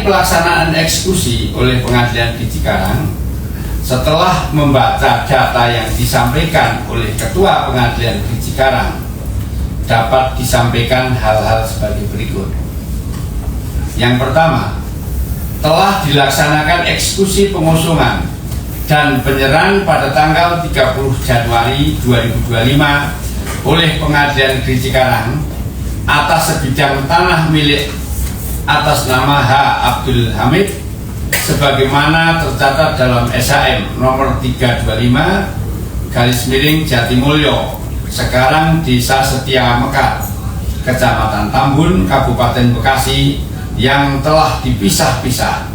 mengenai pelaksanaan eksekusi oleh Pengadilan Negeri Cikarang, setelah membaca data yang disampaikan oleh Ketua Pengadilan Negeri Cikarang, dapat disampaikan hal-hal sebagai berikut. Yang pertama, telah dilaksanakan eksekusi pengusungan dan penyerahan pada tanggal 30 Januari 2025 oleh Pengadilan Negeri Cikarang atas sebidang tanah milik atas nama H. Abdul Hamid sebagaimana tercatat dalam SHM nomor 325 Jatimulyo, sekarang Desa Setia Mekar, Kecamatan Tambun, Kabupaten Bekasi, yang telah dipisah-pisah,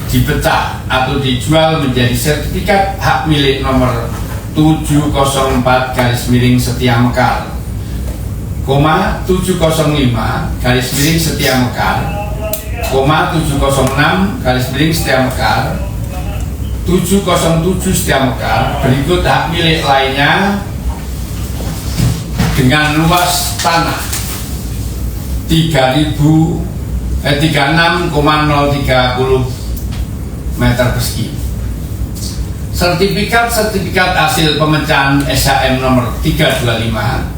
dipecah atau dijual menjadi sertifikat hak milik nomor 704 Setia Mekar, 705 Setia Mekar, 706 Setia Mekar, 707 Setia Mekar. Berikut hak milik lainnya dengan luas tanah 36,030 meter persegi. Sertifikat hasil pemecahan SHM nomor 325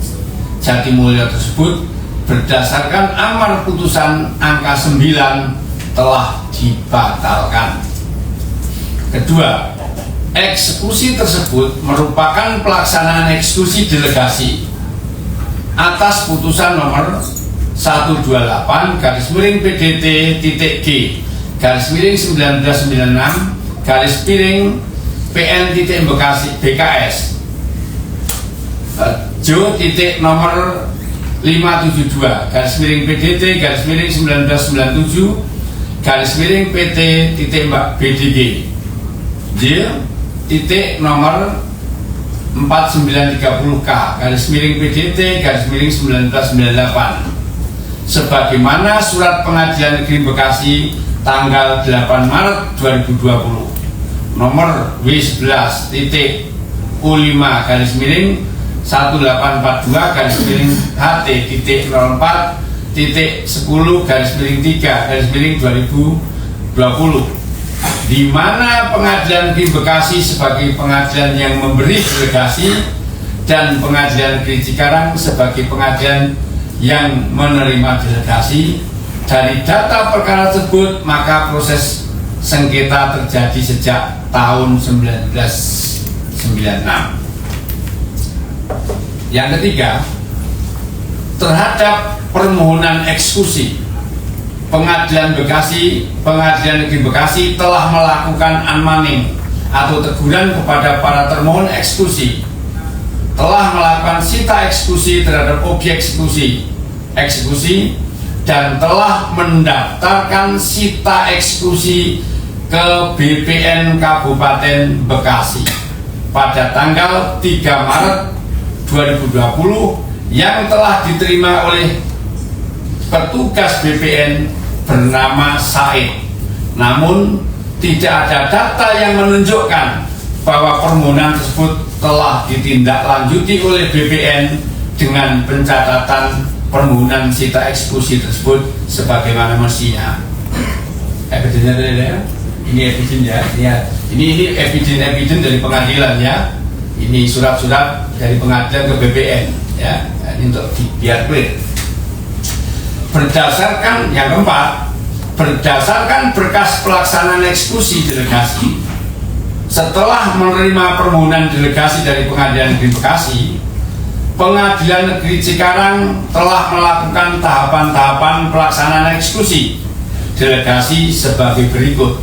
Jatimulyo tersebut berdasarkan amar putusan angka 9 telah dibatalkan. Kedua, eksekusi tersebut merupakan pelaksanaan eksekusi delegasi atas putusan nomor 128/PDT-G/1996/PN BKS nomor 572/PDT-1997/PT-BDG nomor 4930K/PDT-1998 sebagaimana surat Pengadilan Negeri Bekasi tanggal 8 Maret 2020 nomor W11-IT-18/4.10-3/2020, di mana Pengadilan Negeri Bekasi sebagai pengadilan yang memberi delegasi dan Pengadilan Negeri Cikarang sebagai pengadilan yang menerima delegasi. Dari data perkara tersebut, maka proses sengketa terjadi sejak tahun 1996. Yang ketiga, terhadap permohonan eksekusi, Pengadilan Negeri Bekasi telah melakukan unmanning atau teguran kepada para termohon eksekusi, telah melakukan sita eksekusi terhadap objek eksekusi dan telah mendaftarkan sita eksekusi ke BPN Kabupaten Bekasi pada tanggal 3 Maret 2020 yang telah diterima oleh petugas BPN bernama Said. Namun tidak ada data yang menunjukkan bahwa permohonan tersebut telah ditindaklanjuti oleh BPN dengan pencatatan permohonan sita eksekusi tersebut sebagaimana mestinya. Evidennya ini eviden ya. Ini eviden dari pengadilan ya. Ini surat-surat dari pengadilan ke BPN ya. Ini untuk biar clear. Berdasarkan yang keempat, berdasarkan berkas pelaksanaan eksekusi delegasi, setelah menerima permohonan delegasi dari Pengadilan Negeri Bekasi, Pengadilan Negeri Cikarang telah melakukan tahapan-tahapan pelaksanaan eksekusi delegasi sebagai berikut.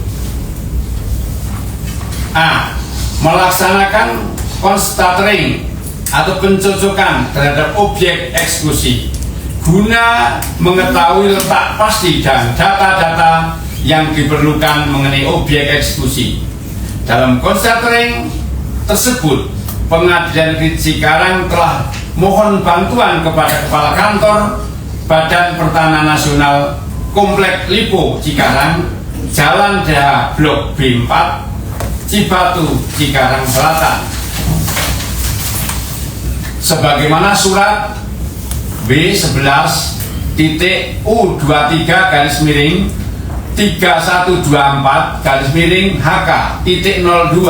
A. Melaksanakan constatering atau pencocokan terhadap objek eksekusi guna mengetahui letak pasti dan data-data yang diperlukan mengenai objek eksekusi. Dalam constatering tersebut, Pengadilan Negeri Cikarang telah mohon bantuan kepada Kepala Kantor Badan Pertanahan Nasional Komplek Lipo Cikarang, Jalan Daha Blok B4, Cibatu, Cikarang Selatan, sebagaimana surat B11.U23 3124 garis miring HK titik 02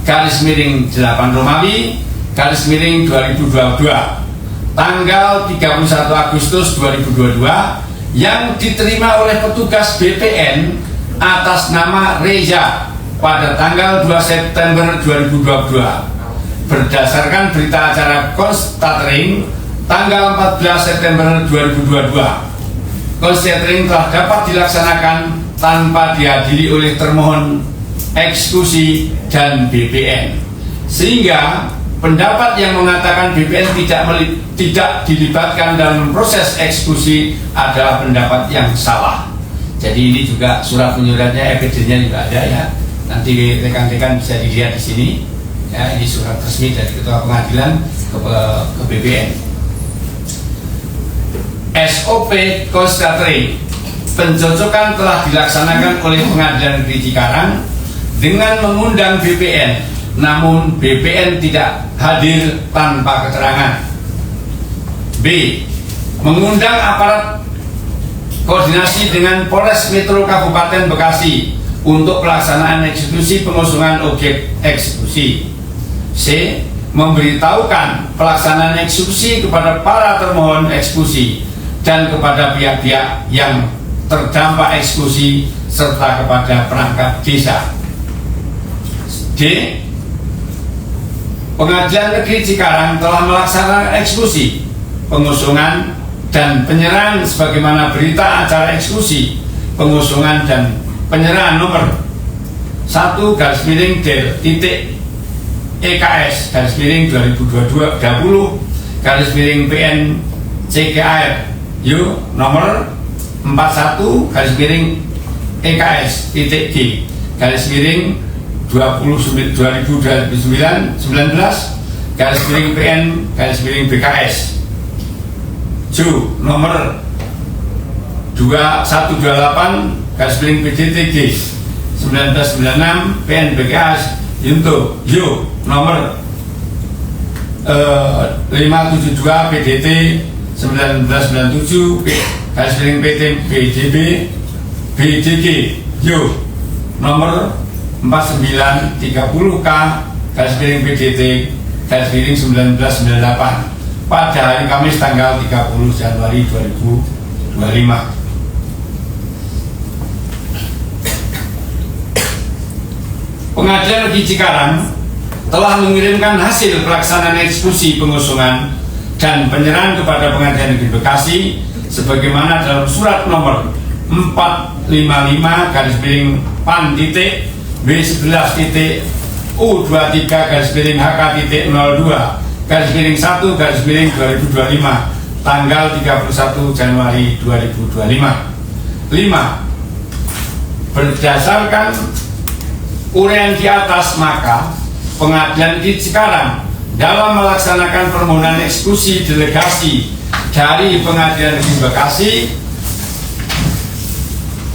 garis miring 8 Romawi garis miring 2022 tanggal 31 Agustus 2022 yang diterima oleh petugas BPN atas nama Reza pada tanggal 2 September 2022 berdasarkan berita acara Konstatering tanggal 14 September 2022. Konstatering telah dapat dilaksanakan tanpa dihadiri oleh termohon eksekusi dan BPN, sehingga pendapat yang mengatakan BPN tidak dilibatkan dalam proses eksekusi adalah pendapat yang salah. Jadi ini juga surat menyuratnya, evidensinya juga ada ya. Nanti rekan-rekan bisa dilihat di sini. Ya, ini surat resmi dari Ketua Pengadilan ke BPN. SOP Konstatering pencocokan telah dilaksanakan oleh Pengadilan Negeri Cikarang dengan mengundang BPN, namun BPN tidak hadir tanpa keterangan. B. Mengundang aparat koordinasi dengan Polres Metro Kabupaten Bekasi untuk pelaksanaan eksekusi pengusungan objek eksekusi. C. Memberitahukan pelaksanaan eksekusi kepada para termohon eksekusi dan kepada pihak-pihak yang terdampak eksekusi serta kepada perangkat desa. D. Pengadilan Negeri Cikarang telah melaksanakan eksekusi, pengusungan dan penyerahan sebagaimana berita acara eksekusi, pengusungan dan penyerahan nomor 1 garis miring del titik EKS garis miring 2020 garis miring PN CKR U nomor 41 garis miring EKS titik G garis miring 2019 garis miring PN garis miring BKS Ju nomor 2128 garis miring PDTG 1996 PN BKS Yunto Yu nomor 572 PDT 1997 garis miring PT BDB BDG Yo nomor 4930K garis miring PDT garis miring 1998 pada hari Kamis tanggal 30 Januari 2025. Pengadilan Negeri Cikarang telah mengirimkan hasil pelaksanaan eksekusi pengusungan dan penyerahan kepada Pengadilan Negeri Bekasi sebagaimana dalam surat nomor 455 garis miring PAN titik B11 titik U23 garis miring HK titik 02 garis miring 1 garis miring 2025 tanggal 31 Januari 2025. 5. Berdasarkan uraian di atas, maka Pengadilan Negeri Cikarang dalam melaksanakan permohonan eksekusi delegasi dari Pengadilan Negeri Bekasi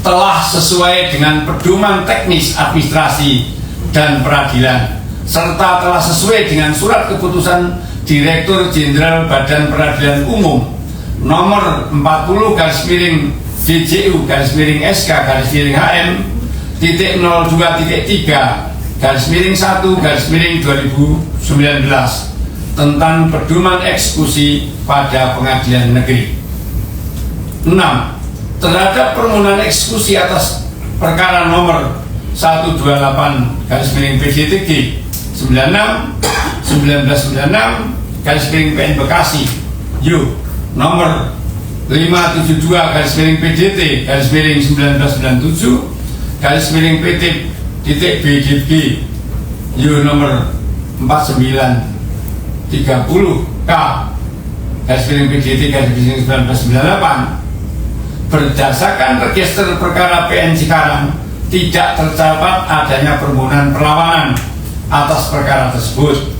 telah sesuai dengan pedoman teknis administrasi dan peradilan serta telah sesuai dengan surat keputusan Direktur Jenderal Badan Peradilan Umum nomor 40 garis miring DJU garis miring SK garis miring HM titik 02 titik 3 garis miring 1 garis miring 2019 tentang pedoman eksekusi pada pengadilan negeri. 6. Terhadap permohonan eksekusi atas perkara nomor 128 garis miring PDTG 1996 garis miring PN Bekasi U nomor 572 garis miring PDT garis miring 1997 garis miring PT titik BDG U nomor 4930 K garis miring PDT garis miring 1998 berdasarkan register perkara PN Cikarang tidak terdapat adanya permohonan perlawanan atas perkara tersebut.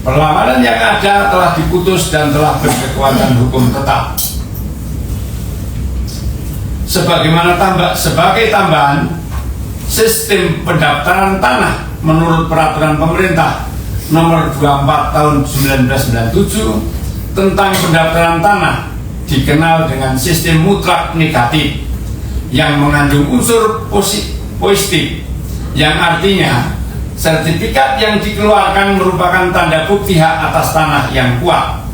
Perlawanan yang ada telah diputus dan telah berkekuatan hukum tetap. Sebagai tambahan, sistem pendaftaran tanah menurut peraturan pemerintah nomor 24 tahun 1997 tentang pendaftaran tanah dikenal dengan sistem mutlak negatif, yang mengandung unsur positif, yang artinya sertifikat yang dikeluarkan merupakan tanda bukti hak atas tanah yang kuat,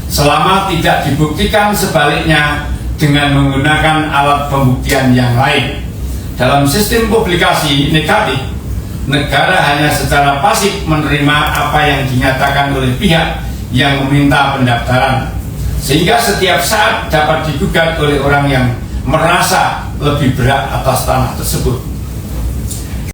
selama tidak dibuktikan sebaliknya dengan menggunakan alat pembuktian yang lain. Dalam sistem publikasi negatif, negara hanya secara pasif menerima apa yang dinyatakan oleh pihak yang meminta pendaftaran, sehingga setiap saat dapat digugat oleh orang yang merasa lebih berat atas tanah tersebut.